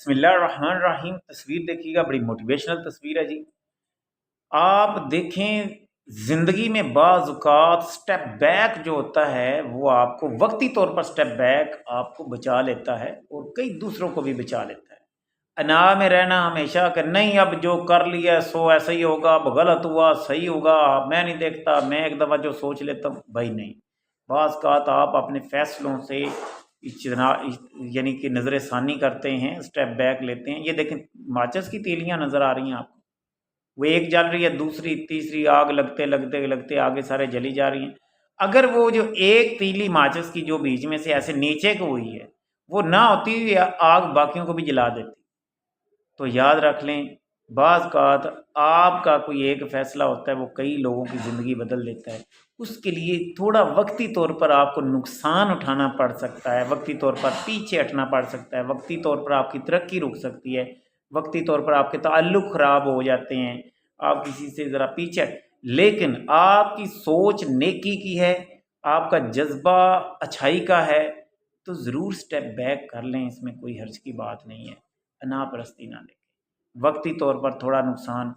بسم اللہ الرحمن الرحیم۔ تصویر دیکھیے گا، بڑی موٹیویشنل تصویر ہے جی۔ آپ دیکھیں زندگی میں بعض اوقات سٹیپ بیک جو ہوتا ہے وہ آپ کو وقتی طور پر سٹیپ بیک آپ کو بچا لیتا ہے اور کئی دوسروں کو بھی بچا لیتا ہے۔ انا میں رہنا ہمیشہ کہ نہیں اب جو کر لیا سو ایسا ہی ہوگا، اب غلط ہوا صحیح ہوگا، میں نہیں دیکھتا، میں ایک دفعہ جو سوچ لیتا ہوں، بھائی نہیں۔ بعض اوقات آپ اپنے فیصلوں سے یعنی کہ نظر ثانی کرتے ہیں، سٹیپ بیک لیتے ہیں۔ یہ دیکھیں ماچس کی تیلیاں نظر آ رہی ہیں آپ کو، وہ ایک جل رہی ہے، دوسری تیسری، آگ لگتے لگتے لگتے آگے سارے جلی جا رہی ہیں۔ اگر وہ جو ایک تیلی ماچس کی جو بیچ میں سے ایسے نیچے کو ہوئی ہے وہ نہ ہوتی ہوئی آگ باقیوں کو بھی جلا دیتی۔ تو یاد رکھ لیں بعض اوقات آپ کا کوئی ایک فیصلہ ہوتا ہے وہ کئی لوگوں کی زندگی بدل دیتا ہے۔ اس کے لیے تھوڑا وقتی طور پر آپ کو نقصان اٹھانا پڑ سکتا ہے، وقتی طور پر پیچھے ہٹنا پڑ سکتا ہے، وقتی طور پر آپ کی ترقی رک سکتی ہے، وقتی طور پر آپ کے تعلق خراب ہو جاتے ہیں، آپ کسی سے ذرا پیچھے، لیکن آپ کی سوچ نیکی کی ہے، آپ کا جذبہ اچھائی کا ہے تو ضرور سٹیپ بیک کر لیں، اس میں کوئی حرج کی بات نہیں ہے۔ انا پرستی نہ دیکھیں، وقتی طور پر تھوڑا نقصان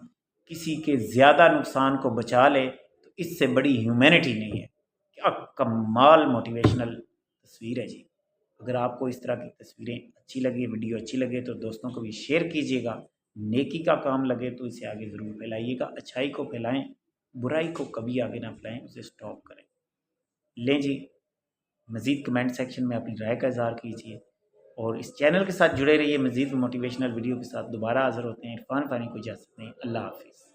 کسی کے زیادہ نقصان کو بچا لے تو اس سے بڑی ہیومینٹی نہیں ہے۔ کیا کمال موٹیویشنل تصویر ہے جی۔ اگر آپ کو اس طرح کی تصویریں اچھی لگے، ویڈیو اچھی لگے تو دوستوں کو بھی شیئر کیجیے گا۔ نیکی کا کام لگے تو اسے آگے ضرور پھیلائیے گا، اچھائی کو پھیلائیں، برائی کو کبھی آگے نہ پھیلائیں، اسے سٹاپ کریں۔ لیں جی، مزید کمنٹ سیکشن میں اپنی رائے کا اظہار کیجیے اور اس چینل کے ساتھ جڑے رہیے۔ مزید موٹیویشنل ویڈیو کے ساتھ دوبارہ حاضر ہوتے ہیں۔ عرفان فانی کو اجازت دیں، اللہ حافظ۔